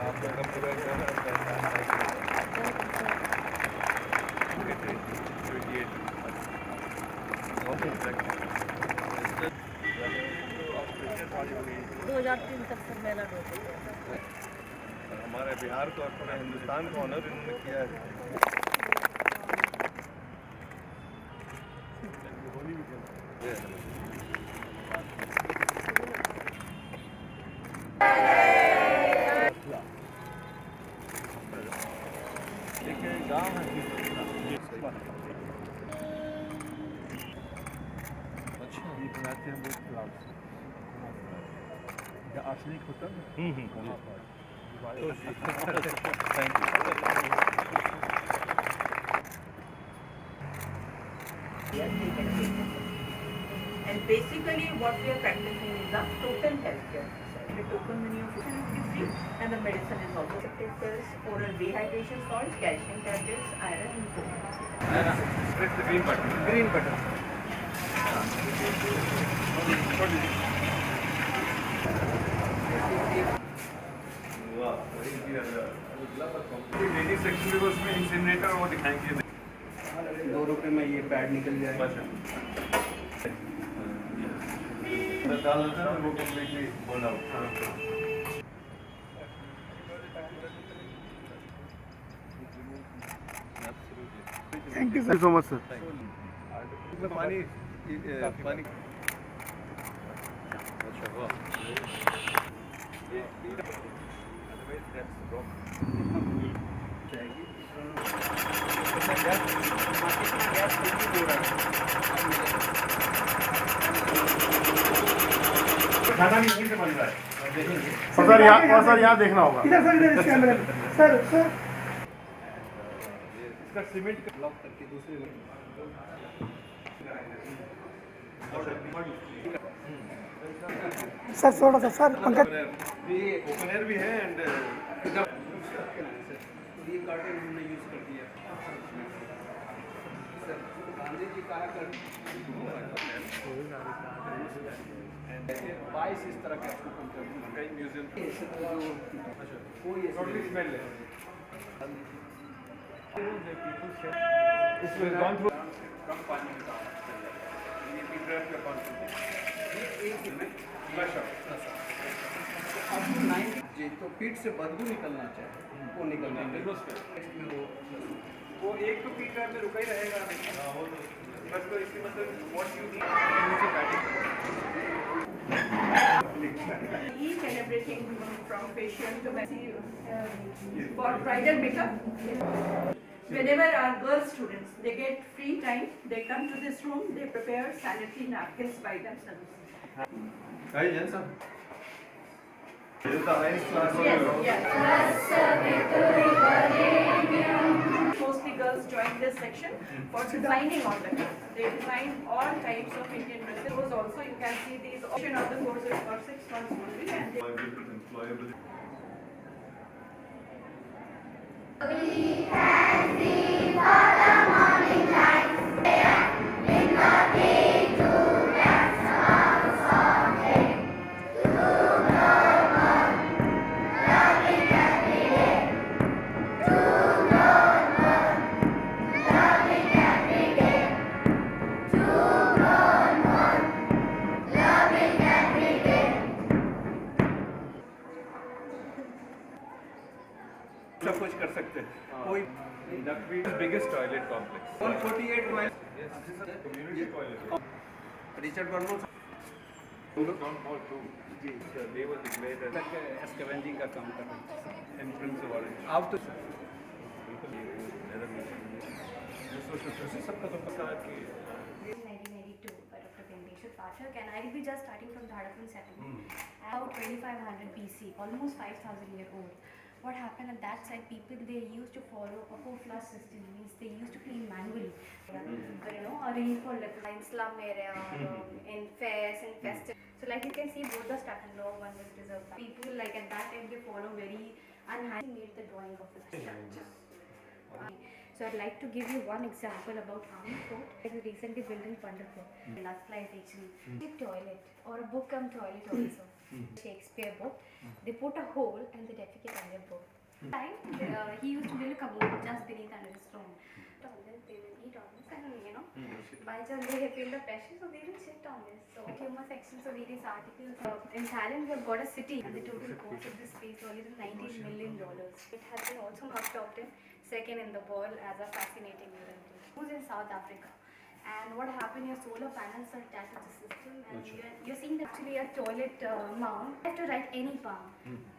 आपका कंप्यूटर दो हजार तीन तक सर मेला होता है। हमारे बिहार को और पूरे हिंदुस्तान को ऑनर इन्होंने किया है। गाँव है अच्छा ये बनाते हैं वो क्लाउड या आर्सेनिक होता है वहाँ पर thank you. And basically what we are practicing is the total healthcare. The token menu of food is free and the medicine is also pills, oral rehydration salts, calcium tablets, iron and folic acid. press the green button. Green button. वाह वही किया lady section में उसमें incinerator वो दिखाएंगे 2 रुपए में ये पैड निकल जाएगा। डाल देते हैं वो completely burn out. Thank you so much sir. पानी पानी अच्छा वाह खाना भी यहीं से बन रहा है सर यहाँ देखना होगा। इधर सर इधर इस कैमरे में सर इसका सीमेंट का ब्लॉक करके दूसरे सर थोड़ा सा सर पंकज ये ओपन एयर भी है एंड ये कार्टन हमने यूज कर दिया सर गांधी जी कहा कर 22 इस तरह के आपको कई म्यूजियम कोई टोटली स्मेल है इसमें गॉन थ्रू कम पानी में काम ये पीटर का कॉन्सेप्ट ये एक में फ्लश आउट अब 9 तो पीठ से बदबू निकलना चाहिए वो निकलना चाहिए वो एक तो पीटर में रुका ही रहेगा बस तो इसकी मतलब what you need Each and everything from facial to for bridal makeup. Whenever our girl students, they get free time, they come to this room, they prepare sanitary napkins by themselves. Hi, Jensen. This is the highest class. Yes. Mostly girls join this section for designing on the clothes. They design all types of Indian dresses. Those also you can see these option of the courses for 6 months only and they Employability. सब कुछ कर सकते हैं कोई biggest toilet complex 148 toilet yes this is a community toilet Richard Verma ground hall too जी they were declared as scavenging का काम कर रहे हैं entrance of orange आप तो सबका तो पता है कि 1992 by Dr. Bindeshwar Pathak, and I'll be just starting from Dhadapur settlement. About 2500 BC, almost 5000 year old. What happened at that side? People they used to follow a four-flush system. Means they used to clean manually. A rain for in slum area, in fairs and festivals. So like you can see, both the Stratton law one was reserved. People like at that time they follow very unhygienic made the drawing of the structure. So I'd like to give you one example about Army Fort. It was recently built in Pandharpur. Industrialization, toilet or a book toilet also. Shakespeare book. they put a hole and they defecate on their book. Time, he used to build a commode just beneath under his throne. On this, they will eat on this, and by chance they feel the pressure, so they will sit on this. So humor sections of various articles. In Thailand, we have got a city, and the total cost of this space was $19 million. It has been also marked top 10, second in the world as a fascinating event. Who's in South Africa? And what happened, your solar panels are attached to the system, and you're seeing actually a toilet mount. You have to write any palm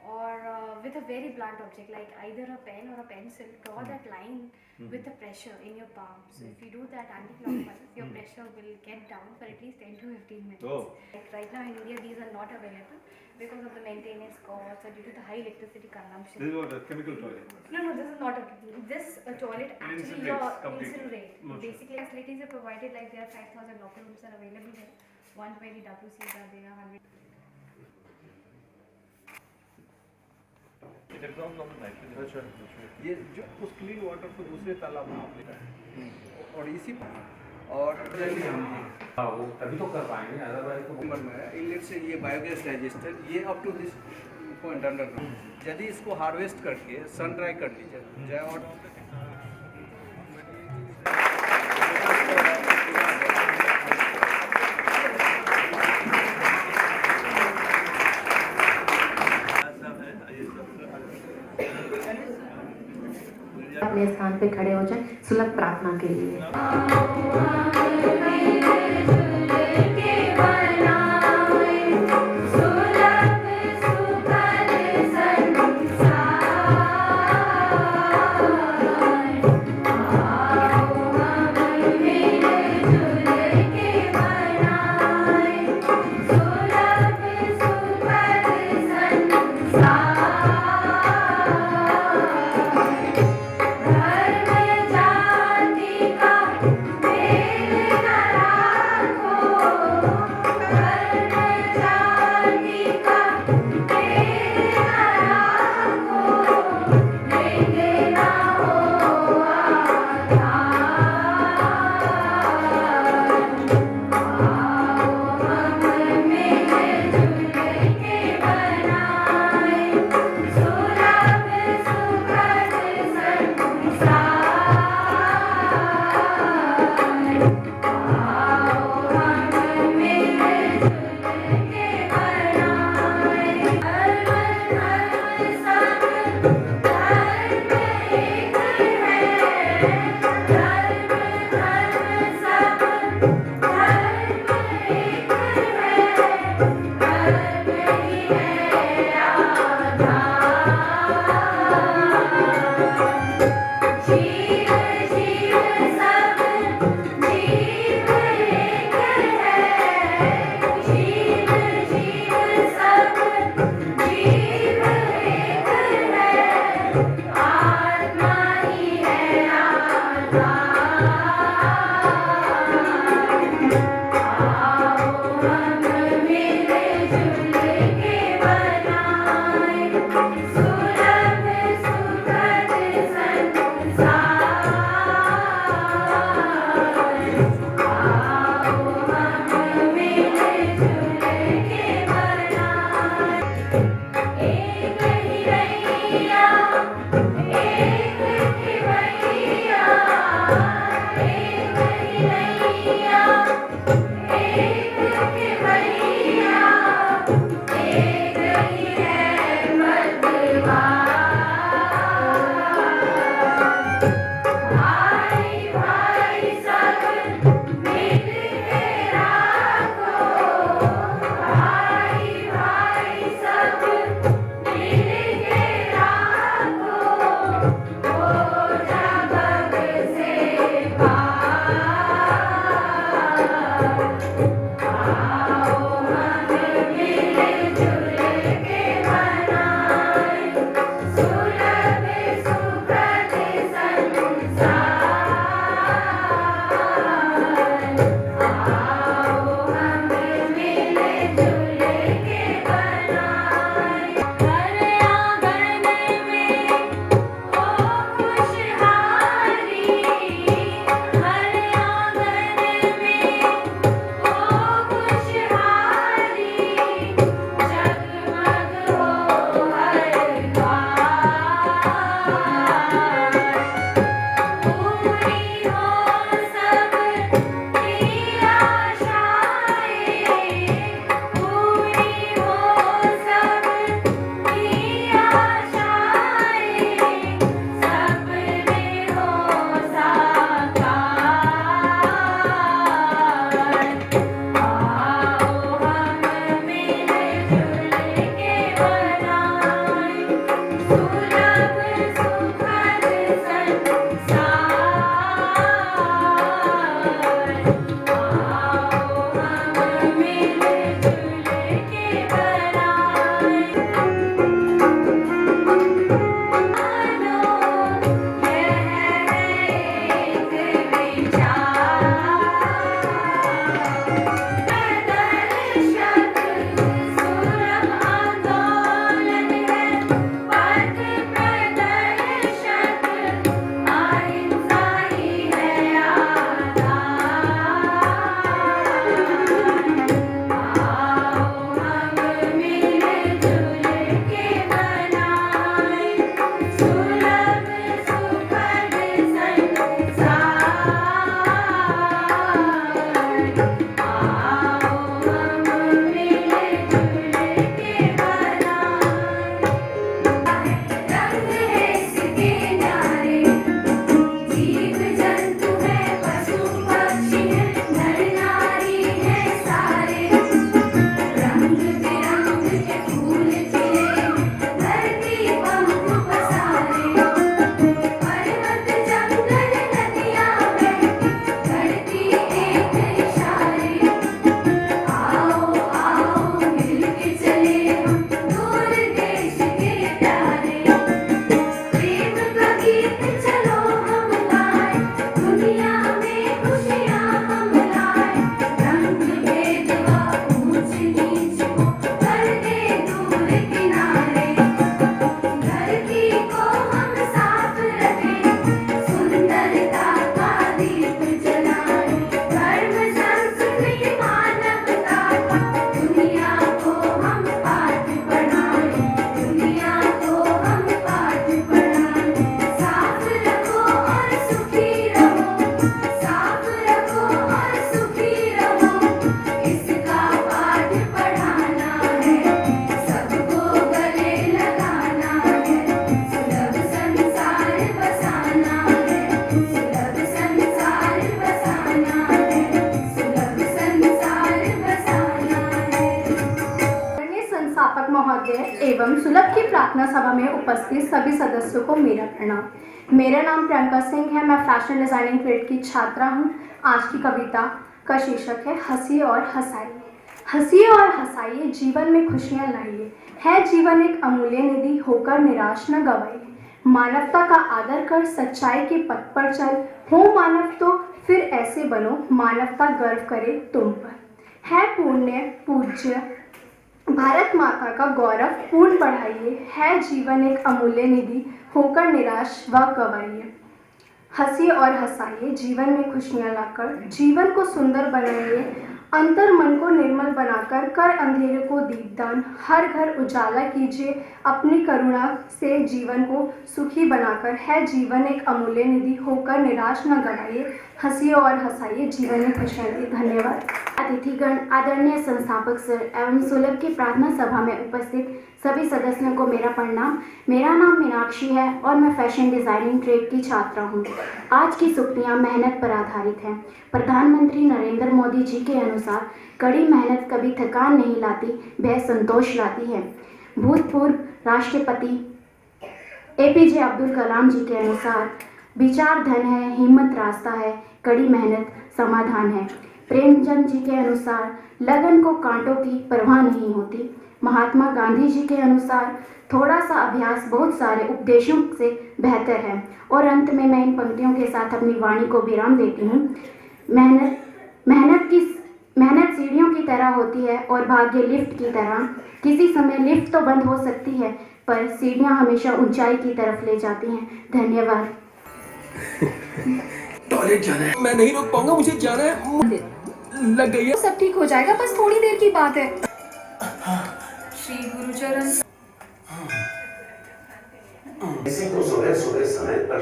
or with a very blunt object like either a pen or a pencil, draw that line with the pressure in your palm. So if you do that anti-clockwise, your pressure will get down for at least 10 to 15 minutes. Oh. Like right now in India, these are not available because of the maintenance costs or due to the high electricity consumption. This is what a chemical toilet. No, this is not a. This toilet actually your completely. incinerate. Basically, facilities are provided like there are 5,000 locker rooms are available there. 120 WCs are there. 100. It absorbs all the nitrogen. अच्छा ये जो उस clean water को दूसरे तालाब में आप लेकर और इसी और हाँ वो तभी तो कर पाएंगे अदरवाइज तो नंबर में इनलेट से ये बायोगैस डाइजेस्टर ये up to this point underground यदि इसको हार्वेस्ट करके सन ड्राई कर लीजिए जाए और अपने स्थान पे खड़े हो जाएं सुलभ प्रार्थना के लिए। किनारे धरती को हम साफ रखें, सुंदरता का दीप जलाएं, धर्म संस्कृति मानवता का दुनिया को हम पाठ पढ़ाएं, दुनिया को हम पाठ पढ़ाएं। साफ रखो और सुखी रहो, साफ रखो और सुखी रहो, इसका पाठ पढ़ाना है, सबको गले लगाना है, सुलभ संसार बसाना है, सुलभ संसार बसाना है, सुलभ संसार बसाना है। आदरणीय संस्थापक महोदय एवं सुलभ की प्रार्थना सभा में उपस्थित सभी सदस्यों को मेरा प्रणाम। मेरा नाम प्रियंका सिंह है। मैं फैशन डिजाइनिंग ट्रेड की छात्रा हूँ। आज की कविता का शीर्षक है हंसिए और हंसाइए। हंसिए और हंसाइए, जीवन में खुशियाँ लाइए। है जीवन एक अमूल्य निधि, होकर निराश न गवाइए। मानवता का आदर कर, सच्चाई के पथ पर चल, हो मानव तो फिर ऐसे बनो, मानवता गर्व करे तुम पर। है पुण्य पूज्य भारत माता का गौरव पूर्ण बढ़ाइए। है जीवन एक अमूल्य निधि, होकर निराश व गवाइए। हंसिए और हंसाइए, जीवन में खुशियाँ लाकर जीवन को सुंदर बनाइए। अंतर मन को निर्मल बनाकर कर अंधेरे को दीपदान। हर घर उजाला कीजिए, अपनी करुणा से जीवन को सुखी बनाकर। है जीवन एक अमूल्य निधि, होकर निराश न गवाइए। हंसिए और हंसाइए, जीवन में खुशियाँ लाइए। धन्यवाद। अतिथिगण, आदरणीय संस्थापक सर एवं सुलभ की प्रार्थना सभा में उपस्थित सभी सदस्यों को मेरा प्रणाम। मेरा नाम मीनाक्षी है और मैं फैशन डिजाइनिंग ट्रेड की छात्रा हूँ। आज की सुक्तियाँ मेहनत पर आधारित हैं। प्रधानमंत्री नरेंद्र मोदी जी के अनुसार कड़ी मेहनत कभी थकान नहीं लाती, वह संतोष लाती है। भूतपूर्व राष्ट्रपति APJ अब्दुल कलाम जी के अनुसार विचार धन है, हिम्मत रास्ता है, कड़ी मेहनत समाधान है। प्रेमचंद जी के अनुसार लगन को कांटों की परवाह नहीं होती। महात्मा गांधी जी के अनुसार थोड़ा सा अभ्यास बहुत सारे उपदेशों से बेहतर है। और अंत में मैं इन पंक्तियों के साथ अपनी वाणी को विराम देती हूँ। मेहनत सीढ़ियों की तरह होती है और भाग्य लिफ्ट की तरह। किसी समय लिफ्ट तो बंद हो सकती है, पर सीढ़ियाँ हमेशा ऊंचाई की तरफ ले जाती हैं। धन्यवाद। टॉयलेट जाना है, मैं नहीं रोक पाऊंगा, मुझे जाना है। लग गई है। सब ठीक हो जाएगा, बस थोड़ी देर की बात है। श्री गुरुचरण किसी को सुबह सुबह समय पर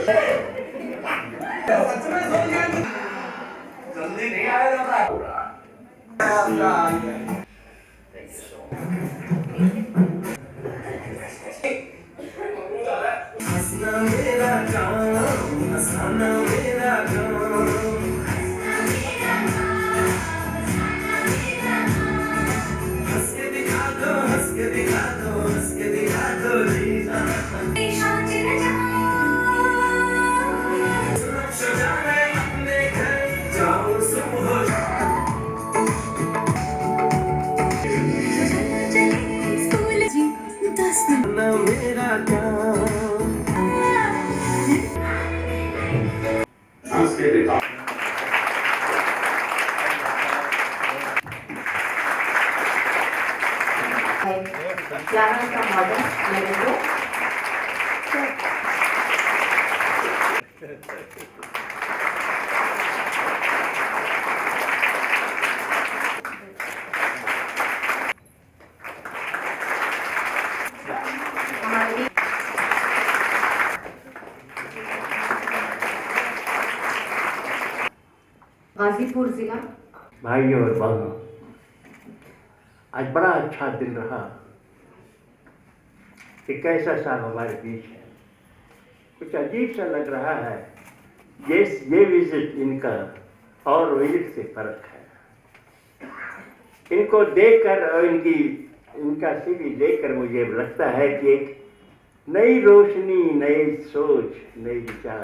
जल्दी नहीं आएगा। हंसना मेरा काम, हंसाना मेरा काम। हंस के दिखा दो, हंस के दिखा दो, हंस के दिखा दो जीना। सुरक्षा में अपने घर जाओ सुबह। मेरा काम हंस के दिखा। क्लास का मॉडल लेवल 2। गाजीपुर जिला। भाइयों और बहनों, आज बड़ा अच्छा दिन रहा। एक ऐसा साल हमारे बीच है, कुछ अजीब सा लग रहा है। ये विजिट इनका और विजिट से फर्क है। इनको देखकर और इनका सीवी देखकर मुझे लगता है कि एक नई रोशनी, नई सोच, नई विचार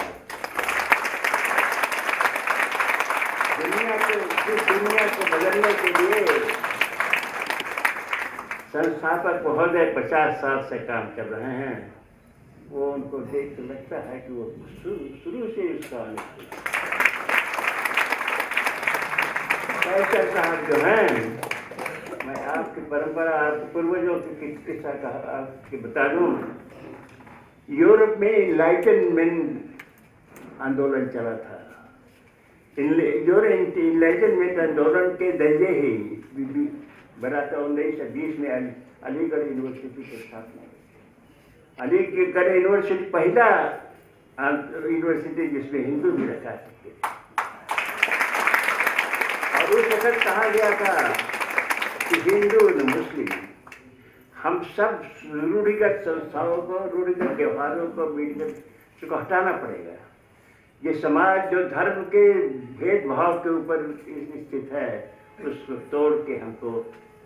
दुनिया को बदलने के लिए संस्थापक महोदय 50 साल से काम कर रहे हैं। वो उनको देख कर लगता है कि वो शुरू से उसका कैसर साहब जो हैं मैं आपकी परंपरा, आपके पूर्वजों की किस्सा का आपके बता दूं। यूरोप में इनलाइटनमेंट आंदोलन चला था। इनलाइटनमेंट आंदोलन के दर्जे ही बना था 1920 में अलीगढ़ यूनिवर्सिटी की स्थापना हुई। अलीगढ़ यूनिवर्सिटी पहला यूनिवर्सिटी जिसमें हिंदू भी रखा सकते थे। और उस वक्त कहा गया था कि हिंदू और मुस्लिम हम सब रूढ़िगत संस्थाओं को, रूढ़िगत व्यवहारों को, मीडियत को हटाना पड़ेगा। ये समाज जो धर्म के भेदभाव के ऊपर स्थित है, उसको तोड़ के हमको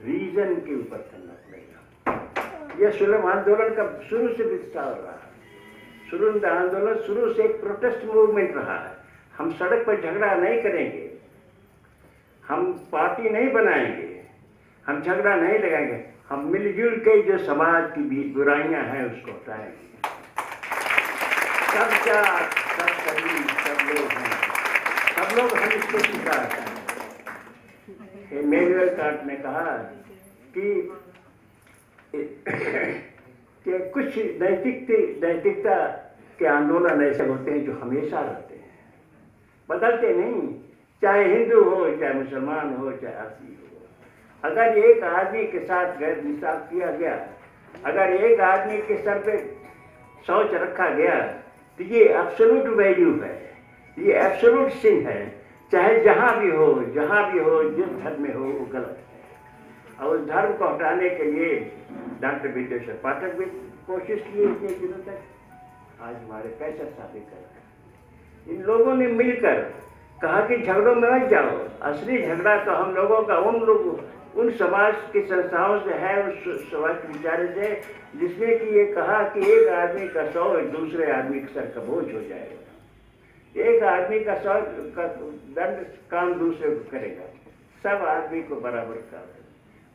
रीजन के ऊपर करना पड़ेगा। यह सुलभ आंदोलन का शुरू से विस्तार रहा है। सुलभ आंदोलन शुरू से एक प्रोटेस्ट मूवमेंट रहा है। हम सड़क पर झगड़ा नहीं करेंगे, हम पार्टी नहीं बनाएंगे, हम झगड़ा नहीं लगाएंगे, हम मिलजुल के जो समाज की भी बुराइयां हैं उसको हटाएंगे। सब जात, सब कबीर, सब लोग हैं, सब लोग हम इसको स्वीकार हैं। इमैनुअल कांट ने कहा कि कुछ नैतिकता के आंदोलन ऐसे होते हैं जो हमेशा रहते हैं, बदलते नहीं, चाहे हिंदू हो, चाहे मुसलमान हो, चाहे आसी हो। अगर एक आदमी के साथ गैर इंसाफ किया गया, अगर एक आदमी के सर पे शौच रखा गया, तो ये एब्सोल्यूट वैल्यू है, ये एब्सोल्यूट सिन है। चाहे जहाँ भी हो, जिस धर्म में हो, वो गलत है। और उस धर्म को हटाने के लिए डॉक्टर विद्यासागर पाठक भी कोशिश की इतने दिनों तक। आज हमारे कैसे साबित कर इन लोगों ने मिलकर कहा कि झगड़ों में मत जाओ। असली झगड़ा तो हम लोगों का उन समाज की संस्थाओं से है, उस समाज के विचारे से, जिसने कि ये कहा कि एक आदमी का 100 दूसरे आदमी के सर का बोझ हो जाएगा। एक आदमी का 100 का दंड काम दूसरे को करेगा। सब आदमी को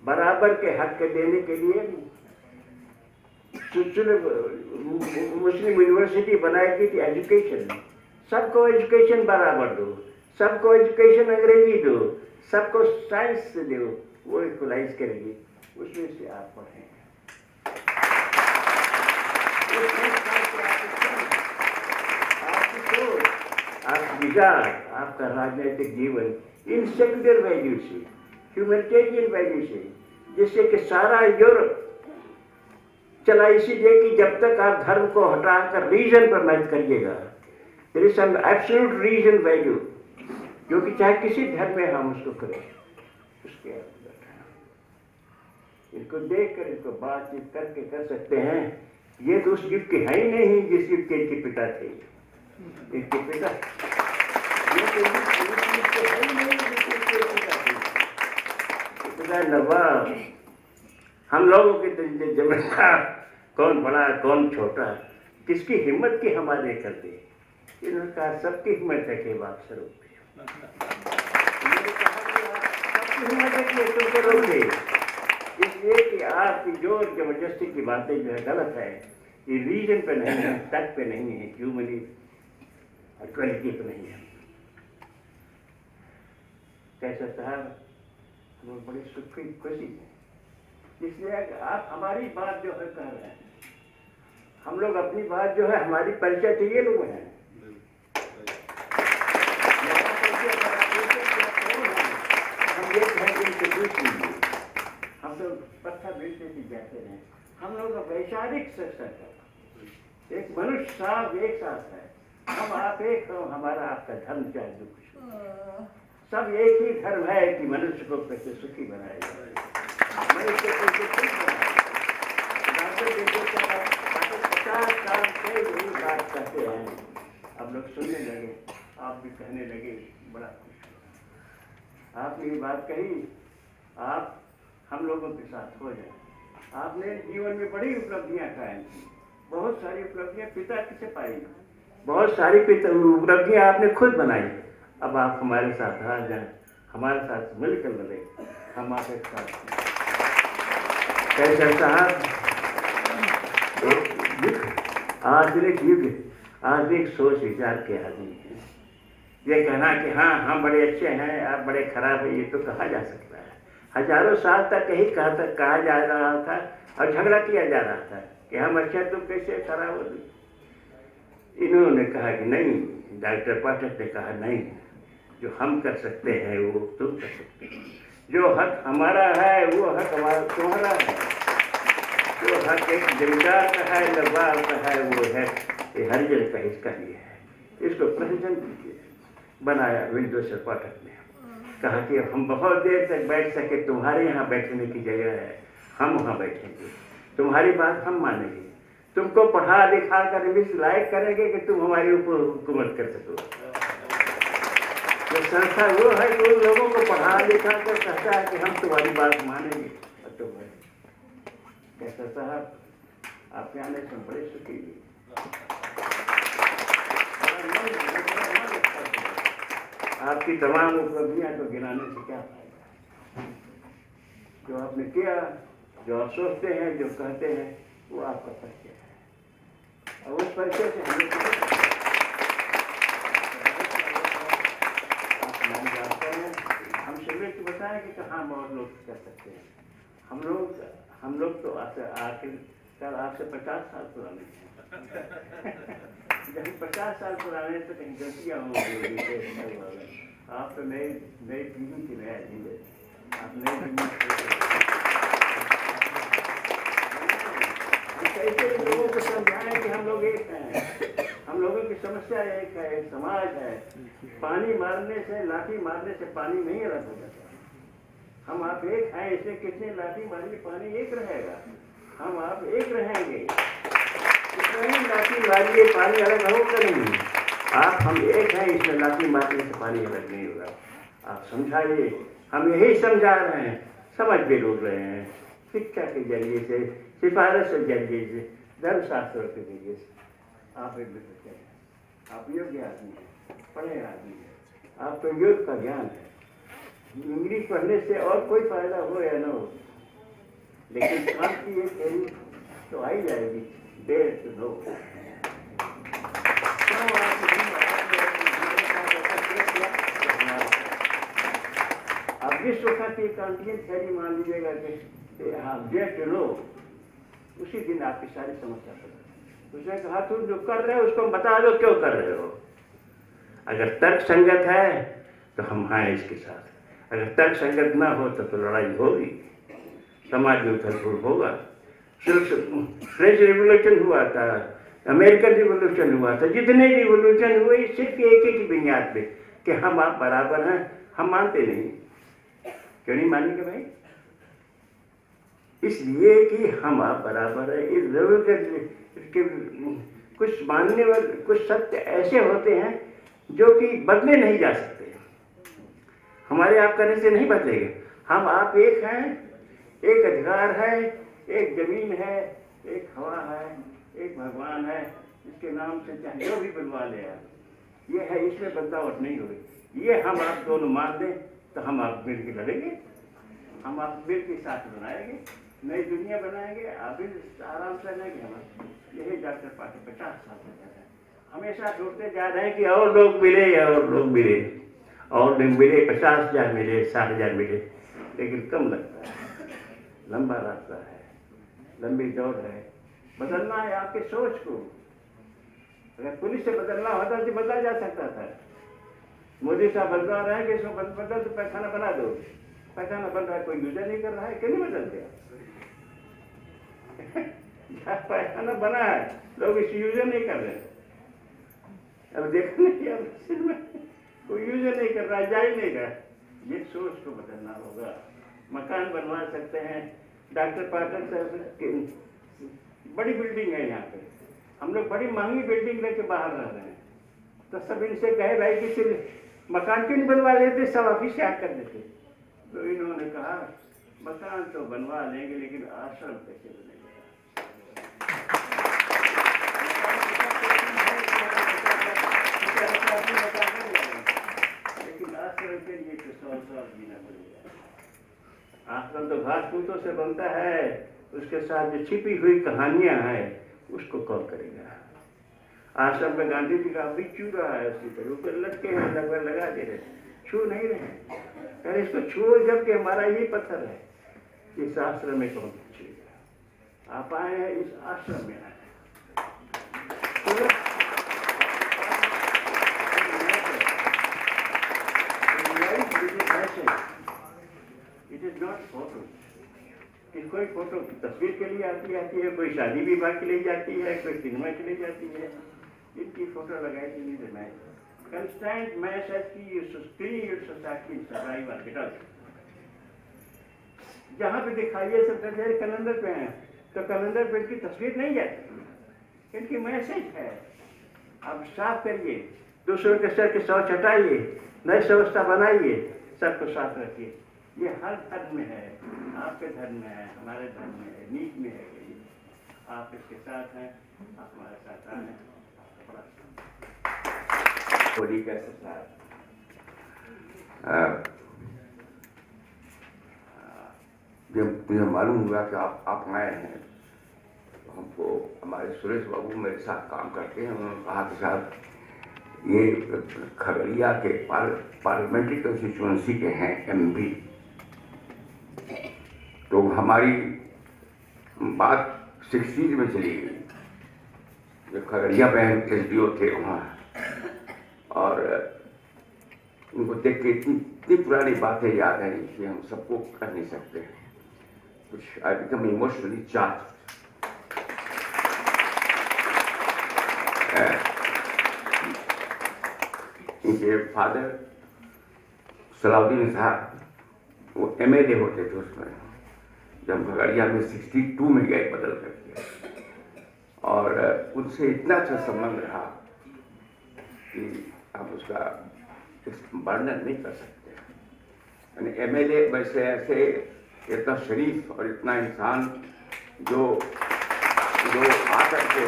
बराबर के हक देने के लिए मुस्लिम यूनिवर्सिटी बनाई गई थी। एजुकेशन, सबको एजुकेशन बराबर दो, सबको एजुकेशन अंग्रेजी दो, सबको साइंस से दो, वो इक्वलाइज करेगी। उसमें से आप पढ़ें, आपकी सोच, आपकी विचार, आपका राजनीतिक जीवन इन सेक्युलर वैल्यू से, ह्यूमैनिटेरियन वैल्यू से, जिससे कि सारा यूरोप चला इसीलिए कि जब तक आप धर्म को हटाकर रीजन पर मैच करिएगा, there is some absolute reason value, जो कि चाहे किसी धर्म में हम उसको करें, उसके इनको देखकर इसको बातचीत करके कर सकते हैं। ये तो उस युग के है ही नहीं जिस युग के इनके पिता थे। इनके पिता ये तो युग के है ही नहीं जिस युग के पिता थे। पिता नवाब हम लोगों के जमींदार, कौन बड़ा कौन छोटा, किसकी हिम्मत की हमारे कर दे। इन्होंने कहा सबकी हिम्मत है कि बाप स्वरूप हिम्मत है कि तुम करोगे, इसलिए कि आपकी जोर जबरदस्ती की बातें जो है गलत है। ये रीजन पे नहीं है, तक पे नहीं है, ह्यूमनी क्वालिटी पे नहीं है। कैसा साहब हम बड़ी सुखी खुशी है, इसलिए आप हमारी बात जो है कह रहे हैं, हम लोग अपनी बात जो है, हमारी परिचय तो ये लोग हैं। हम ये कहेंगे इनसे पूछ लीजिए, हम तो पत्थर भेजते भी जाते हैं। हम लोग वैचारिक सत्संग, एक मनुष्य साथ एक साथ है, हम आप एक हो, हमारा आपका धर्म चाहे दुख, सब एक ही धर्म है कि मनुष्य को कैसे सुखी बनाया जाए, मनुष्य को कैसे सुख बनाया। डॉक्टर 50 साल से यही बात कहते हैं, अब लोग सुनने लगे, आप भी कहने लगे, बड़ा खुश हुआ। आपने ये बात कही, आप हम लोगों के साथ हो जाए। आपने जीवन में बड़ी उपलब्धियां कायम की, बहुत सारी उपलब्धियां पिता से पाई, बहुत सारी उपलब्धियां आपने खुद बनाई। अब आप हमारे साथ आ जाए, हमारे साथ मिलकर लड़े, हम आपके साथ। कैसे साहब, आधुनिक युग, आधुनिक सोच विचार के आदमी है। ये कहना कि हाँ हम बड़े अच्छे हैं, आप बड़े खराब है, ये तो कहा जा सकता है। हजारों साल तक यही कहा जा रहा था और झगड़ा किया जा रहा था कि हम अच्छा तुम कैसे खराब हो। इन्होंने कहा कि नहीं, डॉक्टर पाठक ने कहा नहीं, जो हम कर सकते हैं वो तुम कर सकते हो, जो हक हमारा है वो हक हमारा तुम्हारा है, जो हक एक जमींदार का है नवाब का है वो है ये हरिजन का इसका ही है। इसको प्रेसिडेंट बनाया विंडोसर पाठक ने, कहा कि हम बहुत देर तक बैठ सके, तुम्हारे यहाँ बैठने की जगह है, हम वहाँ बैठेंगे, तुम्हारी बात हम मानेंगे, तुमको पढ़ा लिखा कर इस लायक करेंगे कि तुम हमारे ऊपर हुकूमत कर सको। तो संस्था वो है कि उन लोगों को पढ़ा लिखा कर कहता है कि हम तुम्हारी बात मानेंगे। और तुम्हारे कैसा साहब आपके आने से बड़े सुखी हुए। आपकी तमाम उपलब्धियां तो गिनाने से क्या फायदा। जो आपने किया, जो आप सोचते हैं, जो कहते हैं, वो आपका परिचय है और उस परिचय से हमें आप जानते हैं। हम शिविर को बताएं कि कहाँ और लोग कर सकते हैं। हम लोग तो आखिर आपसे 50 साल पुराने हैं। जब 50 साल पुराने तो कहीं गलतियाँ होंगी। आप तो नई पीढ़ी की नया जीवे, आप नई कैसे लोगों को समझाएं कि हम लोग एक हैं, हम लोगों की समस्या एक है, एक समाज है। पानी मारने से, लाठी मारने से पानी नहीं अलग हो जाता। हम आप एक हैं, इसलिए कितने लाठी मारेंगे पानी एक रहेगा, हम आप एक रहेंगे। लाठी मारिए पानी अलग होगा नहीं, आप हम एक हैं, इसमें लाठी मारने से पानी अलग नहीं होगा। आप समझाइए, हम यही समझा रहे हैं, समझ भी लोग रहे हैं, शिक्षा के जरिए से, सिफारिश के जरिए से, धर्मशास्त्र के जरिए से। आप एक बच्चे हैं, आप योग्य आदमी हैं, पढ़े आदमी हैं, आपको योग का ज्ञान है। इंग्लिश पढ़ने से और कोई फायदा हो या न हो, लेकिन काम की एक थैली तो आई जाएगी। देर to know. आप जिस वक्त की कांतियन थैली मान लीजिएगा कि आप डेयर टू नो, उसी दिन आपकी सारी समस्या खत्म। उसने कहा तुम जो कर रहे हो उसको बता दो क्यों कर रहे हो। अगर तर्क संगत है तो हम हैं इसके साथ, अगर तर्क संगत ना हो तो लड़ाई होगी, समाज में उथल-पुथल होगा। फ्रेंच रिवोल्यूशन हुआ था, अमेरिकन रिवोल्यूशन हुआ था, जितने रिवोल्यूशन हुए सिर्फ एक ही बुनियाद पे कि हम आप बराबर हैं। हम मानते नहीं, क्यों नहीं मानेंगे भाई? इसलिए कि हम आप बराबर है। इस रिवोल्यूशन के कुछ मानने वाले कुछ सत्य ऐसे होते हैं जो कि बदले नहीं जा सकते, हमारे आप करने से नहीं बदलेंगे। हम आप एक हैं, एक अधिकार है, एक जमीन है, एक हवा है, एक भगवान है, इसके नाम से चाहे जो भी बनवा ले आप, ये है, इसमें बदलावट नहीं होगी। ये हम आप दोनों मान दें तो हम आप मिल के लड़ेंगे, हम आप मिल के साथ बनाएंगे, नई दुनिया बनाएंगे, आप भी आराम से रहेंगे। हम यही डॉक्टर पाठक 50 साल हो गए हैं, हमेशा ढूंढते जा रहे हैं कि और लोग मिले और लोग मिले और लोग मिले, 50,000 मिले, 60,000 मिले, लेकिन कम लगता है। लंबा रास्ता है, लंबी दौड़ है। बदलना है आपके सोच को। अगर पुलिस से बदलना होता तो बदला जा सकता था। मोदी साहब बदला रहे हैं कि इसको बदल तो पैखाना बना दो, पैखाना बन रहा है, कोई यूज नहीं कर रहा है, क्यों नहीं बदलते? पैखाना बना है, लोग इस यूज नहीं कर रहे। अब देखने में कोई यूज नहीं कर रहा है, जा ही नहीं रहा। ये सोच को बदलना होगा। मकान बनवा सकते हैं, डॉक्टर पाठक साहब की बड़ी बिल्डिंग है यहाँ पे, हम लोग बड़ी महंगी बिल्डिंग लेके बाहर रह रहे हैं, तो सब इनसे कहे भाई कि सिर्फ मकान क्यों नहीं बनवा लेते, सब ऑफिस से कर देते। तो इन्होंने कहा मकान तो बनवा लेंगे लेकिन आश्रम कैसे बनेगा। लेकिन आश्रम के लिए तो 100 साल जीना पड़ेगा। आश्रम तो घास फूसों से बनता है, उसके साथ जो छिपी हुई कहानियां हैं उसको कौन करेगा। आश्रम में गांधी जी का भी चूरा है, उसकी तरह ऊपर लटके हैं, लगभग लगा दे रहे, छू नहीं रहे। अरे इसको छुओ जबकि हमारा ये पत्थर है। इस आश्रम में कौन छुएगा? आप आए हैं, इस आश्रम में आए हैं। It is not photo. कोई फोटो तस्वीर के लिए आती है, कोई शादी विवाह के लिए जाती है, कोई सिनेमा के लिए जाती है। इनकी फोटो लगाई थी नहीं मैं constant message की your society survival because जहाँ पे दिखाइए सब कहते कैलेंडर पे हैं, तो कैलेंडर पे इनकी तस्वीर नहीं जाती, इनकी मैसेज है। आप साफ करिए, दूसरों के सर के शौच हटाइए, नई व्यवस्था बनाइए, सबको साफ रखिए। ये हर धर्म में है, आपके धर्म में है, हमारे धर्म में है, नीति में है। आप इसके साथ हैं, आप हमारे साथ हैं। होली कैसे था? जब मुझे मालूम हुआ कि आप आए हैं, तो हमको हमारे सुरेश बाबू मेरे साथ काम करते हैं, उन्होंने कहा कि साहब ये खगड़िया के पार्लियामेंट्री कंस्टिट्यूंसी के हैं MP, तो हमारी बात 60s में चली गई जब खगड़िया में SDO थे वहाँ, और उनको देख के इतनी पुरानी बातें याद आई कि हम सबको कह नहीं सकते। कुछ आई बिकम इमोशनली चार्ज्ड। इनके फादर सलाउद्दीन साहब वो MLA होते थे उसमें, जब खगड़िया में 62 में गए बदल करके, और उनसे इतना अच्छा संबंध रहा कि आप उसका वर्णन नहीं कर सकते। यानी MLA वैसे ऐसे इतना शरीफ और इतना इंसान जो आकर के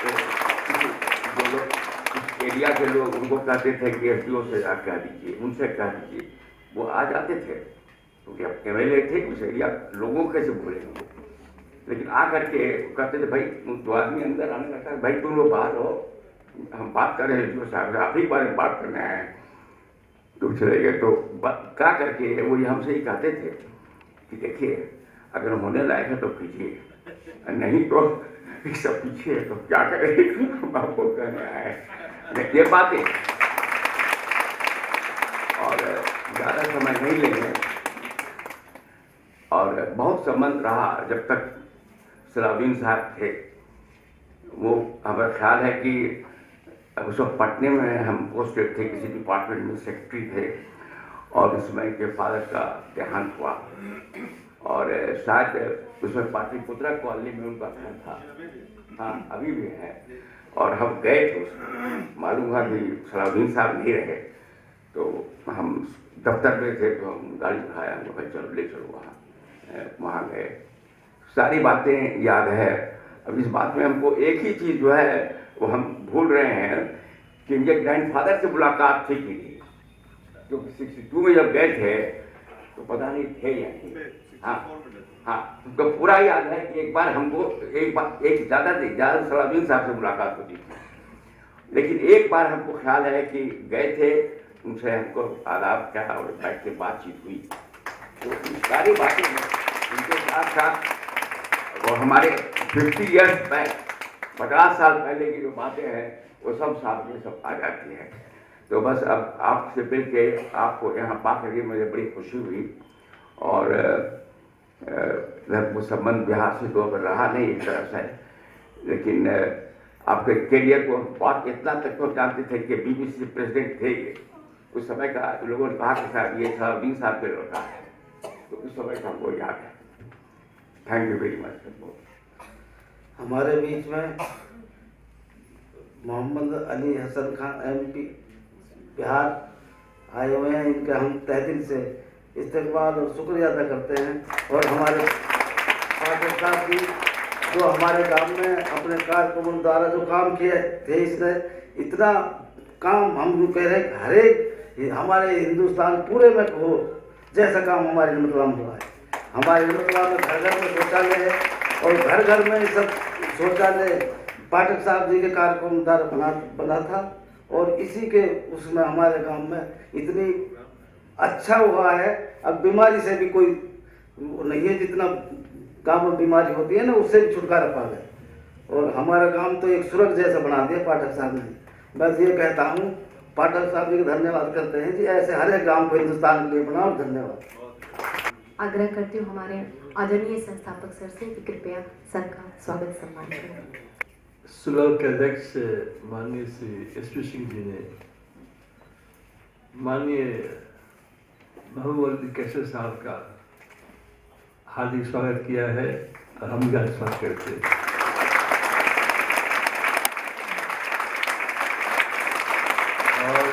जो लोग इस एरिया के लोग उनको कहते थे कि SDO से कह दीजिए, उनसे कह दीजिए, वो आ जाते थे क्योंकि अब MLA थे, उस एरिया लोगों को कैसे बोलेंगे। लेकिन आ करके कहते थे भाई, दो आदमी अंदर आने लगता है, भाई तुम लोग बाहर हो, हम बात कर रहे हैं SDO साहब, आप ही बारे में बात करने आए हैं, तो चले गए। तो क्या करके वो हमसे ही कहते थे कि देखिए अगर होने लायक है तो कीजिए, नहीं तो सब पीछे है, तो क्या करें, आपको कहने आए ये बातें। और ज़्यादा समय नहीं लेंगे, और बहुत संबंध रहा जब तक सलाउद्दीन साहब थे। वो हमारा ख्याल है कि उस वक्त पटने में हम पोस्टेड थे, किसी डिपार्टमेंट में सेक्रेटरी थे, और उसमें के फादर का देहांत हुआ, और शायद उसमें पाटलिपुत्रा कॉलोनी में उनका घर था, हाँ अभी भी है। और हम गए थे उसमें, मालूम हुआ कि सलाउद्दीन साहब नहीं रहे, तो हम दफ्तर में थे, तो हम गाड़ी उठाया, भाई चलो ले चलो वहाँ गए। सारी बातें याद है। अब इस बात में हमको एक ही चीज़ जो है वो हम भूल रहे हैं कि इनके ग्रैंडफादर से मुलाकात थी कि नहीं, क्योंकि 62 में जब गए थे तो पता नहीं थे या नहीं। हाँ, तो पूरा याद है कि एक बार हमको एक ज़्यादा सलाउद्दीन साहब से मुलाकात होती थी, लेकिन एक बार हमको ख्याल है कि गए थे, उनसे हमको आदाब किया और बैठ के बातचीत हुई। तो सारी बातें उनके साथ साथ और हमारे 50 ईयर्स बैक, 50 साल पहले की जो बातें हैं वो सब सामने सब आ जाती हैं। तो बस अब आपसे मिल के आपको यहाँ पा करके मुझे बड़ी खुशी हुई, और वो संबंध बिहार से तो अब रहा नहीं एक तरह से, लेकिन आपके करियर को बहुत इतना तक तो जानते थे कि BBC प्रेसिडेंट थे ये उस समय का। लोगों ने कहा कि साहब ये सलाउद्दीन साहब के लड़का है, तो उस समय का हमको याद है। Thank you very much. हमारे बीच में मोहम्मद अली हसन खान MP बिहार आए हुए हैं, इनका हम तहे दिल से इस्तकबाल और शुक्रिया अदा करते हैं। और हमारे पाटिल साहब भी जो हमारे गांव में अपने कार्यक्रम द्वारा जो काम किए थे, इसने इतना काम हम कह रहे हैं हर एक हमारे हिंदुस्तान पूरे में हो जैसा काम हमारे हिम्मतला में हुआ है। हमारे हिम्मतला में घर घर में शौचालय है, और घर घर में सब शौचालय पाठक साहब जी के कार्यक्रम द्वारा बना था, और इसी के उसमें हमारे गांव में इतनी अच्छा हुआ है, अब बीमारी से भी कोई नहीं है, जितना गांव में बीमारी होती है ना उससे भी छुटकारा पा गए। और हमारा गांव तो एक स्वर्ग जैसा बना दिया पाठक साहब ने। बस ये कहता हूँ पाठक साहब जी का धन्यवाद करते हैं जी, ऐसे हर एक गाँव को हिंदुस्तान के लिए बनाओ। धन्यवाद। आग्रह करती हूँ हमारे आदरणीय संस्थापक सर से कि कृपया सर का स्वागत सम्मान करें। सुलभ के अध्यक्ष माननीय श्री एस पी सिंह जी ने माननीय महबूब अली कैसर साहब का हार्दिक स्वागत किया है और हम भी स्वागत करते हैं। और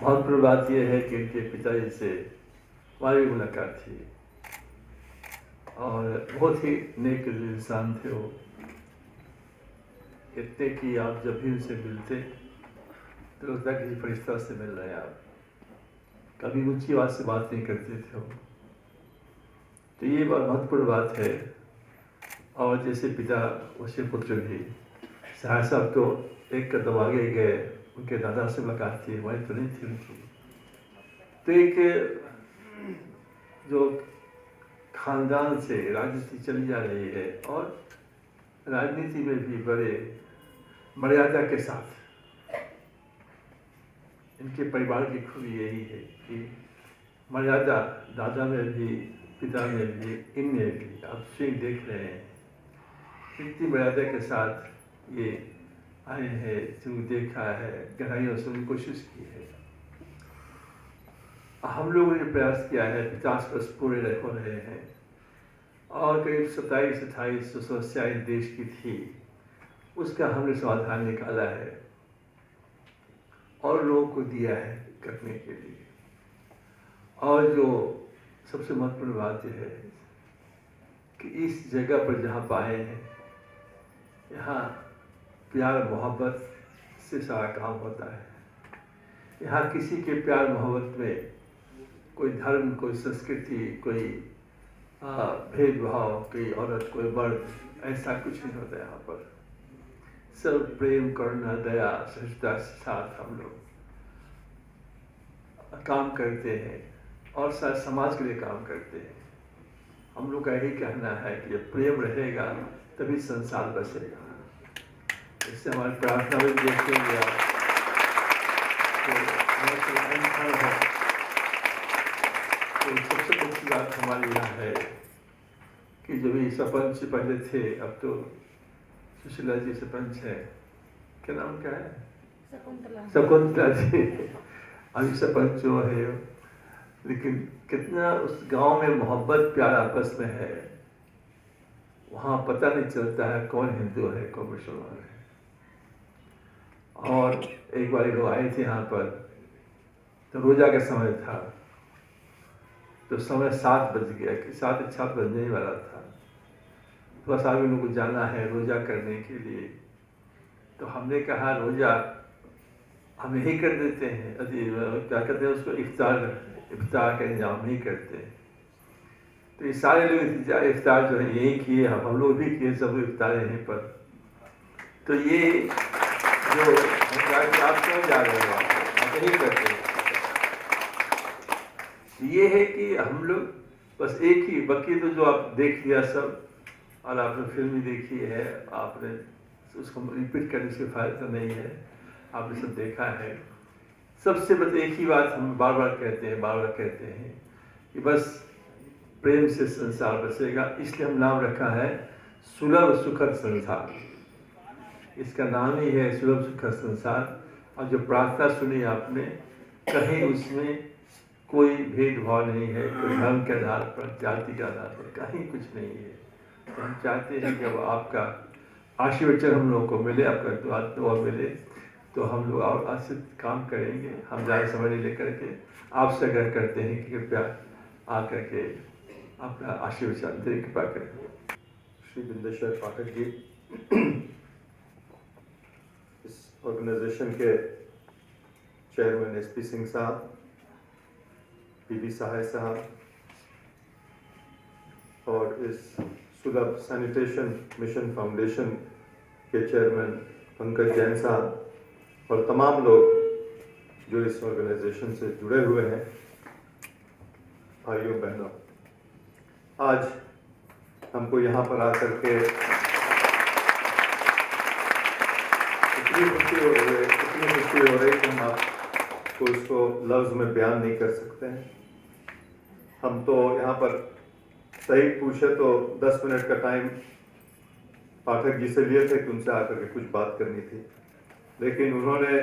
महत्वपूर्ण बात यह है कि इनके पिताजी से हमारी मुलाकात थी और बहुत ही नेक इंसान थे वो, इतने कि आप जब भी उनसे मिलते तो लगता किसी फरिश्ता से मिल रहे हैं आप। कभी ऊंची आवाज़ से बात नहीं करते थे वो। तो ये बहुत महत्वपूर्ण बात है। और जैसे पिता वैसे पुत्र भी, सहाय साहब तो एक कदम आगे गए, उनके दादा से मुलाकात थी, हमारी तो नहीं थी उनकी। तो एक जो खानदान से राजनीति चली जा रही है और राजनीति में भी बड़े मर्यादा के साथ, इनके परिवार की खूबी यही है कि मर्यादा दादा में भी, पिता में भी, इनमें भी। आप स्वयं देख रहे हैं इतनी मर्यादा के साथ ये आए हैं, जो देखा है, गहराइयों से उन्होंने कोशिश की है। हम लोगों ने प्रयास किया है, 50 वर्ष पूरे हो रहे हैं और करीब 27-28 समस्याएं देश की थी, उसका हमने समाधान निकाला है और लोगों को दिया है करने के लिए। और जो सबसे महत्वपूर्ण बात यह है कि इस जगह पर जहाँ पाए हैं, यहाँ प्यार मोहब्बत से सारा काम होता है। यहाँ किसी के प्यार मोहब्बत में कोई धर्म, कोई संस्कृति, कोई भेदभाव, कोई औरत, कोई मर्द, ऐसा कुछ नहीं होता। यहाँ पर सब प्रेम, करुणा, दया, सहिष्णुता के साथ हम लोग काम करते हैं और सारे समाज के लिए काम करते हैं। हम लोग का यही कहना है कि जब प्रेम रहेगा तभी संसार बसेगा। इससे हमारी प्रार्थना भी देखेंगे आप तो सबसे अच्छी बात हमारी यहाँ है कि जब ये सरपंच पहले थे, अब तो सुशीला जी सरपंच है, क्या नाम क्या है? शकुंतला जी अभी सरपंच जो है। लेकिन कितना उस गांव में मोहब्बत प्यार आपस में है, वहाँ पता नहीं चलता है कौन हिंदू है कौन मुसलमान है। और एक बार लोग आए थे यहाँ पर, तो रोजा का समय था, तो समय 7 बज गया कि 7:06 बजने ही वाला था। थोड़ा सा भी लोगों को जाना है रोजा करने के लिए, तो हमने कहा रोजा हम यही कर देते हैं, क्या कहते हैं उसको, इफ्तार का इंतजाम नहीं करते। तो ये सारे लोग इफ्तार जो है यही किए, हम लोग भी किए, सब लोग इफ्तार यहीं पर। तो ये जो आप क्यों जा रहे हो, आप यही करते हैं। ये है कि हम लोग बस एक ही, बाकी तो जो आप देख लिया सब, और आपने फिल्म भी देखी है, आपने उसको रिपीट करने से फायदा नहीं है, आपने सब देखा है। सबसे बस एक ही बात हम बार बार कहते हैं कि बस प्रेम से संसार बसेगा। इसलिए हम नाम रखा है सुलभ सुखद संसार। इसका नाम ही है सुलभ सुखद संसार। और जो प्रार्थना सुनी आपने, कहीं उसमें कोई भेदभाव नहीं है, कोई धर्म के आधार पर, जाति के आधार पर, कहीं कुछ नहीं है। तो हम चाहते हैं कि अब आपका आशीर्वचन हम लोगों को मिले, आपका दुआ मिले, तो हम लोग और अच्छे काम करेंगे। हम ज़्यादा समय लेकर के आपसे आग्रह करते हैं कि कृपया आकर के अपना आशीर्वचन देने की कृपा करें। श्री बिंदेश्वर पाठक जी, इस ऑर्गेनाइजेशन के चेयरमैन SP सिंह साहब, PB सहाय साहब, और इस सुलभ सैनिटेशन मिशन फाउंडेशन के चेयरमैन पंकज जैन साहब और तमाम लोग जो इस ऑर्गेनाइजेशन से जुड़े हुए हैं, भाइयों बहनों, आज हमको यहाँ पर आकर के इतनी खुशी हो रही कि हम आपको इसको लफ्ज़ में बयान नहीं कर सकते हैं। हम तो यहाँ पर सही पूछे तो 10 मिनट का टाइम पाठक जी से लिए थे कि उनसे आकर के कुछ बात करनी थी, लेकिन उन्होंने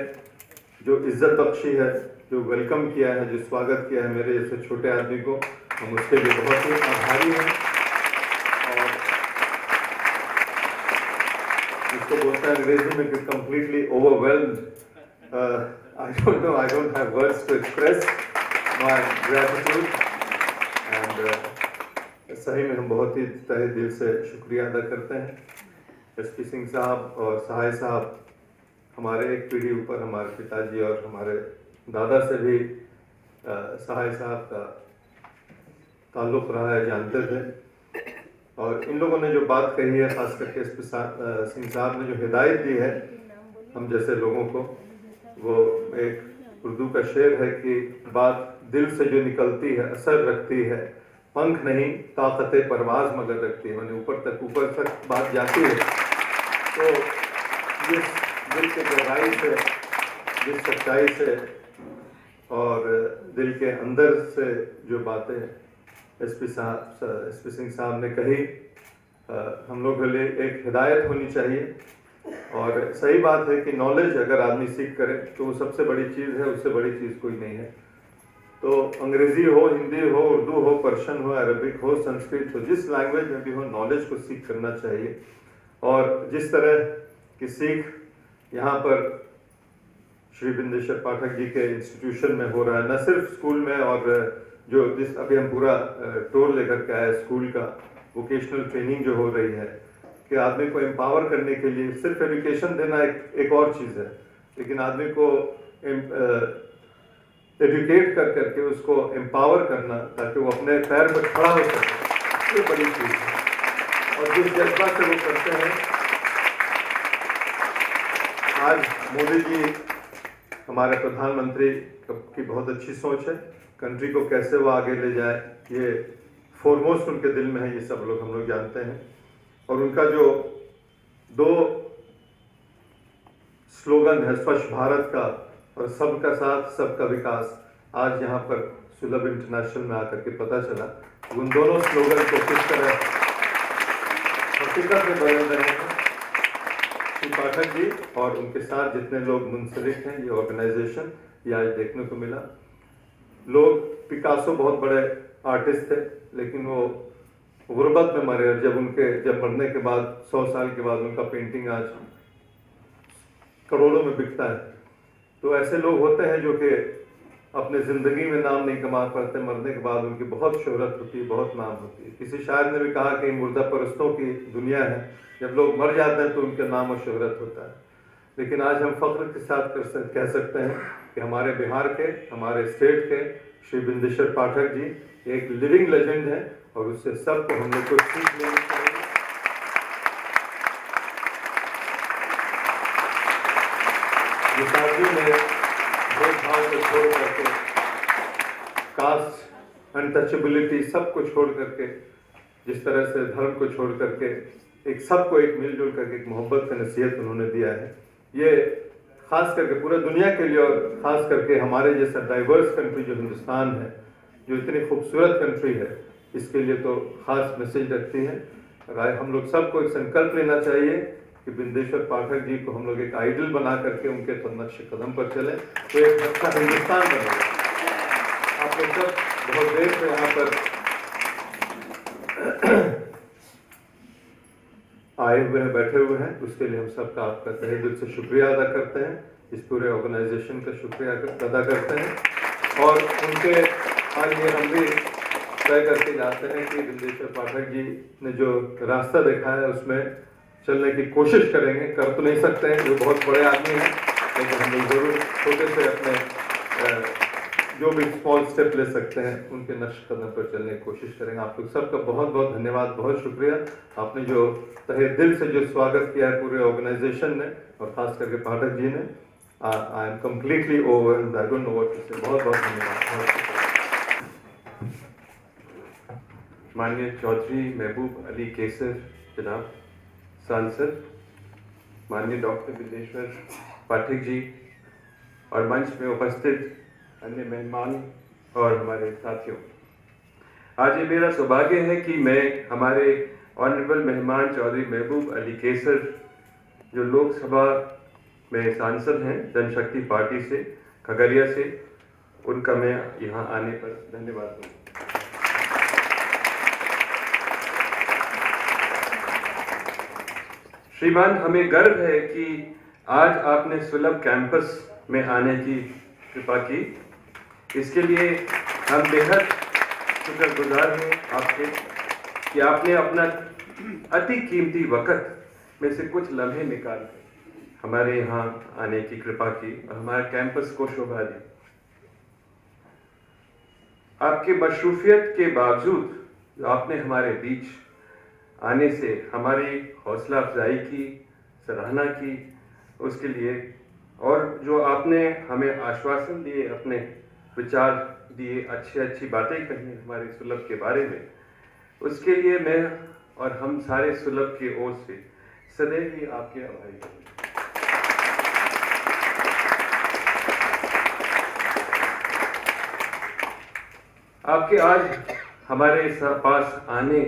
जो इज्जत बख्शी है, जो वेलकम किया है, जो स्वागत किया है मेरे जैसे छोटे आदमी को, हम उसके लिए बहुत ही आभारी हैं। और इसको बोलते हैं अंग्रेजी में कि completely overwhelmed. I don't have words to express my gratitude and सही में हम बहुत ही तहे दिल से शुक्रिया अदा करते हैं। SP सिंह साहब और सहाय साहब हमारे एक पीढ़ी ऊपर हमारे पिताजी और हमारे दादा से भी सहाय साहब का ताल्लुक़ रहा है, जानते थे। और इन लोगों ने जो बात कही है, ख़ास करके SP सिंह साहब ने जो हिदायत दी है हम जैसे लोगों को, वो एक उर्दू का शेर है कि बात दिल से जो निकलती है असर रखती है, पंख नहीं ताकत परवाज मगर रखती है, मैंने ऊपर तक बात जाती है। तो जिस दिल के गहराई से, जिस सच्चाई से और दिल के अंदर से जो बातें SP सिंह साहब ने कही, हम लोग के लिए एक हिदायत होनी चाहिए। और सही बात है कि नॉलेज अगर आदमी सीख करे तो वो सबसे बड़ी चीज़ है, उससे बड़ी चीज़ कोई नहीं है। तो अंग्रेज़ी हो, हिंदी हो, उर्दू हो, पर्शियन हो, अरबिक हो, संस्कृत हो, जिस लैंग्वेज में भी हो, नॉलेज को सीख करना चाहिए। और जिस तरह की सीख यहाँ पर श्री बिंदेश्वर पाठक जी के इंस्टीट्यूशन में हो रहा है, न सिर्फ स्कूल में, और जो जिस अभी हम पूरा टूर लेकर के आए स्कूल का, वोकेशनल ट्रेनिंग जो हो रही है कि आदमी को एम्पावर करने के लिए, सिर्फ एजुकेशन देना एक और चीज़ है, लेकिन आदमी को एजुकेट कर करके उसको एम्पावर करना ताकि वो अपने पैर पर खड़ा हो सके, ये बड़ी चीज़ है। और जिस जज्बा से वो करते हैं, आज मोदी जी हमारे प्रधानमंत्री की बहुत अच्छी सोच है, कंट्री को कैसे वो आगे ले जाए, ये फोरमोस्ट उनके दिल में है, ये सब लोग हम लोग जानते हैं। और उनका जो 2 स्लोगन है, स्वच्छ भारत का और सबका साथ सबका विकास, आज यहाँ पर सुलभ इंटरनेशनल में आकर के पता चला उन दोनों स्लोगन को किस तरह हकीकत में बदल रहे हैं। श्री पाठक जी और उनके साथ जितने लोग मुंसलिक हैं, ये ऑर्गेनाइजेशन, ये आज देखने को मिला। लोग, पिकासो बहुत बड़े आर्टिस्ट थे, लेकिन वो गुर्बत में मरे, और जब मरने के बाद 100 साल के बाद उनका पेंटिंग आज करोड़ों में बिकता है। तो ऐसे लोग होते हैं जो कि अपने ज़िंदगी में नाम नहीं कमा पाते, मरने के बाद उनकी बहुत शोहरत होती है, बहुत नाम होती है। किसी शायर ने भी कहा कि मुर्दा परस्तों की दुनिया है, जब लोग मर जाते हैं तो उनके नाम और शोहरत होता है। लेकिन आज हम फख्र के साथ कह सकते हैं कि हमारे बिहार के, हमारे स्टेट के श्री बिंदेश्वर पाठक जी एक लिविंग लेजेंड है, और उससे सबको हम लोग को सीख लेनी चाहिए। जिस आदमी ने भेदभाव को छोड़ करके, कास्ट, अनटचेबिलिटी, सब को छोड़ करके, जिस तरह से धर्म को छोड़ करके एक सबको एक मिलजुल करके एक मोहब्बत का नसीहत उन्होंने दिया है, ये खास करके पूरे दुनिया के लिए और खास करके हमारे जैसा डाइवर्स कंट्री जो हिंदुस्तान है, जो इतनी खूबसूरत कंट्री है, इसके लिए तो खास मैसेज रखती है। हम लोग सबको एक संकल्प लेना चाहिए कि बिंदेश्वर पाठक जी को हम लोग एक आइडल बना करके उनके नक्श कदम पर चले, तो एक अच्छा हिंदुस्तान बनेगा। आप लोग सब बहुत देर से यहाँ पर आए हुए हैं, बैठे हुए हैं, उसके लिए हम सबका आपका तहे दिल से शुक्रिया अदा करते हैं, इस पूरे ऑर्गेनाइजेशन का शुक्रिया अदा करते हैं। और उनके आज ये हम भी तय करके जाते हैं कि बिंदेश्वर पाठक जी ने जो रास्ता देखा है उसमें चलने की कोशिश करेंगे। कर तो नहीं सकते हैं, जो बहुत बड़े आदमी हैं, लेकिन हम लोग जरूर छोटे से अपने जो भी स्मॉल स्टेप ले सकते हैं उनके नक्श कदम पर चलने की कोशिश करेंगे। आप लोग सबका बहुत बहुत धन्यवाद, बहुत शुक्रिया। आपने जो तहे दिल से जो स्वागत किया है पूरे ऑर्गेनाइजेशन ने और खास करके पाठक जी ने, I am completely overwhelmed, I don't know what to say. बहुत बहुत धन्यवाद। माननीय चौधरी महबूब अली केसर जनाब सांसद, माननीय डॉक्टर विदेश्वर पाठक जी और मंच में उपस्थित अन्य मेहमान और हमारे साथियों, आज ये मेरा सौभाग्य है कि मैं हमारे ऑनरेबल मेहमान चौधरी महबूब अली केसर जो लोकसभा में सांसद हैं जनशक्ति पार्टी से खगड़िया से, उनका मैं यहाँ आने पर धन्यवाद दूँ। श्रीमान, हमें गर्व है कि आज आपने सुलभ कैंपस में आने की कृपा की। इसके लिए हम बेहद शुक्रगुजार हैं आपके कि आपने अपना अति कीमती वक़्त में से कुछ लम्हे निकाल हमारे यहाँ आने की कृपा की और हमारे कैंपस को शोभा दी। आपके मशरूफियत के बावजूद जो आपने हमारे बीच आने से हमारी हौसला अफजाई की, सराहना की, उसके लिए और जो आपने हमें आश्वासन दिए, अपने विचार दिए, अच्छी बातें कही हमारे सुलभ के बारे में, उसके लिए मैं और हम सारे सुलभ की ओर से सदैव ही आपके आभारी हैं। आपके आज हमारे पास आने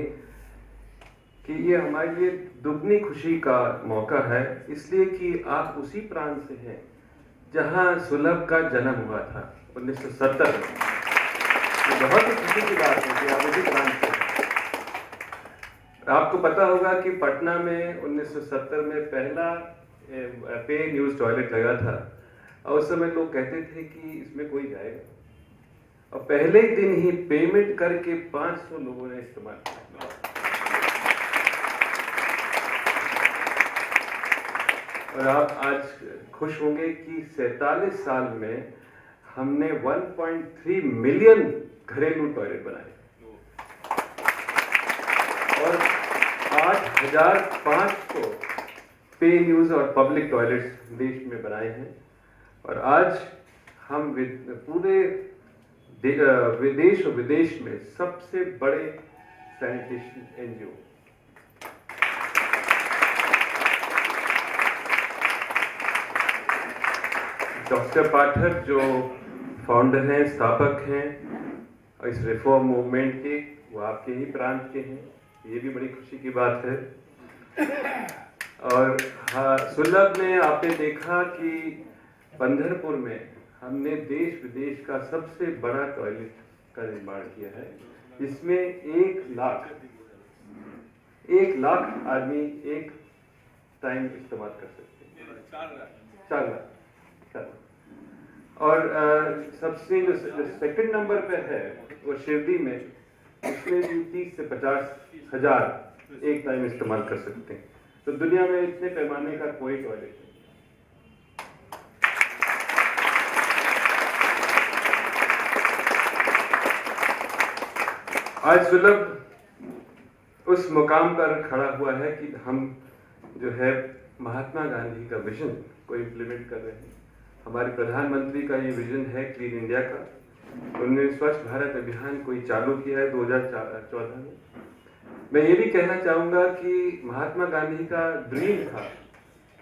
कि ये हमारे लिए दुगनी खुशी का मौका है, इसलिए कि आप उसी प्रांत से हैं जहां सुलभ का जन्म हुआ था 1970 में। तो बहुत ही खुशी की बात है कि आप उसी प्रांत से हैं। आपको पता होगा कि पटना में 1970 में पहला पे न्यूज़ टॉयलेट लगा था और उस समय लोग कहते थे कि इसमें कोई जाएगा, और पहले दिन ही पेमेंट करके 500 लोगों ने इस्तेमाल किया। और आप आज खुश होंगे कि 47 साल में हमने 1.3 मिलियन घरेलू टॉयलेट बनाए और 8,500 पे न्यूज़ और पब्लिक टॉयलेट्स देश में बनाए हैं। और आज हम पूरे विदेश और विदेश में सबसे बड़े सैनिटेशन एनजीओ डॉक्टर पाठक जो फाउंडर हैं, स्थापक हैं इस रिफॉर्म मूवमेंट के, वो आपके ही प्रांत के हैं, ये भी बड़ी खुशी की बात है। और हाँ, सुलभ में आपने देखा कि पंढरपुर में हमने देश विदेश का सबसे बड़ा टॉयलेट का निर्माण किया है, जिसमें 1 लाख आदमी एक टाइम इस्तेमाल कर सकते हैं। 4 लाख। और सबसे जो सेकंड नंबर पे है वो शिरडी में, उसमें भी 30 से 50 हजार एक टाइम इस्तेमाल कर सकते हैं। तो दुनिया में इतने पैमाने का कोई टॉयलेट नहीं। आज सुलभ उस मुकाम पर खड़ा हुआ है कि हम जो है महात्मा गांधी का विजन को इम्प्लीमेंट कर रहे हैं। हमारे प्रधानमंत्री का ये विजन है क्लीन इंडिया का। उन्होंने स्वच्छ भारत अभियान कोई चालू किया है 2014 में। मैं ये भी कहना चाहूँगा कि महात्मा गांधी का ड्रीम था,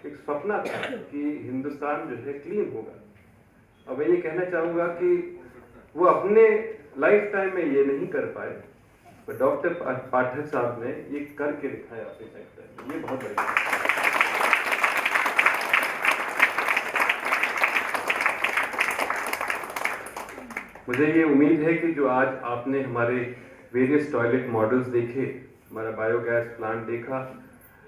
एक सपना था कि हिंदुस्तान जो है क्लीन होगा। और मैं ये कहना चाहूँगा कि वो अपने लाइफ टाइम में ये नहीं कर पाए, पर डॉक्टर पाठक साहब ने ये करके दिखाया अपने लाइफ टाइम। ये बहुत बड़ी बात है। मुझे ये उम्मीद है कि जो आज आपने हमारे वेरियस टॉयलेट मॉडल्स देखे, हमारा बायोगैस प्लांट देखा,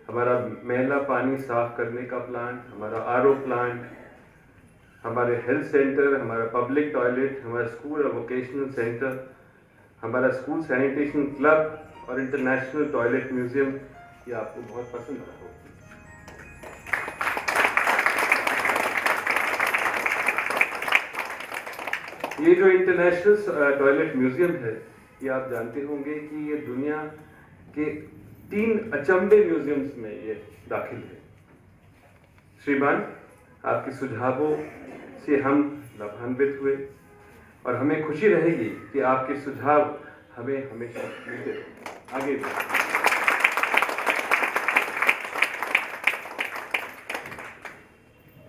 हमारा मैला पानी साफ करने का प्लांट, हमारा आरओ प्लांट, हमारे हेल्थ सेंटर, हमारा पब्लिक टॉयलेट, हमारा स्कूल और वोकेशनल सेंटर, हमारा स्कूल सैनिटेशन क्लब और इंटरनेशनल टॉयलेट म्यूजियम, ये आपको बहुत पसंद आया होगा। ये जो इंटरनेशनल टॉयलेट म्यूजियम है, ये आप जानते होंगे कि ये दुनिया के 3 अचंभे म्यूजियम्स में ये दाखिल है। श्रीमान, आपके सुझावों से हम लाभान्वित हुए और हमें खुशी रहेगी कि आपके सुझाव हमें हमेशा मिलते रहें। आगे भी।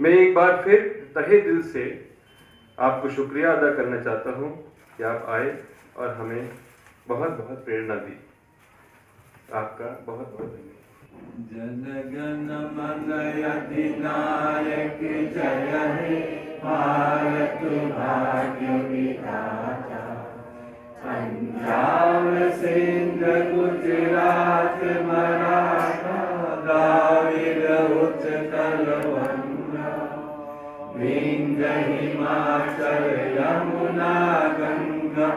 मैं एक बार फिर तहे दिल से आपको शुक्रिया अदा करना चाहता हूं कि आप आए और हमें बहुत बहुत प्रेरणा दी। आपका बहुत बहुत धन्यवाद। जन गण मन अधिनायक जय हे भारत भाग्य विधाता। पंजाब सिंध गुजरात मराठा द्राविड़ उत्कल बंगा। विंध्य हिमाचल यमुना गंगा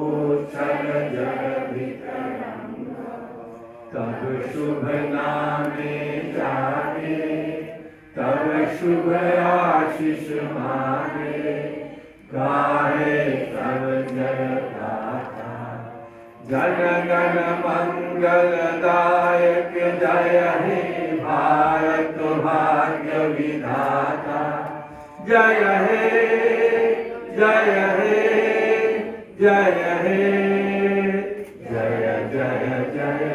उच्छल जलधितरंगा। तब शुभ नामे जागे तब शुभ आशीष मांगे। गाहे तब जय गाथा जन गण मंगलदायक जय हे भारत भाग्य विधाता। जय हे जय हे जय हे जय जय जय जय।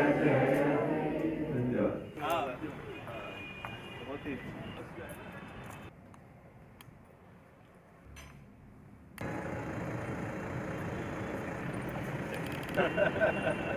Ha ha ha ha.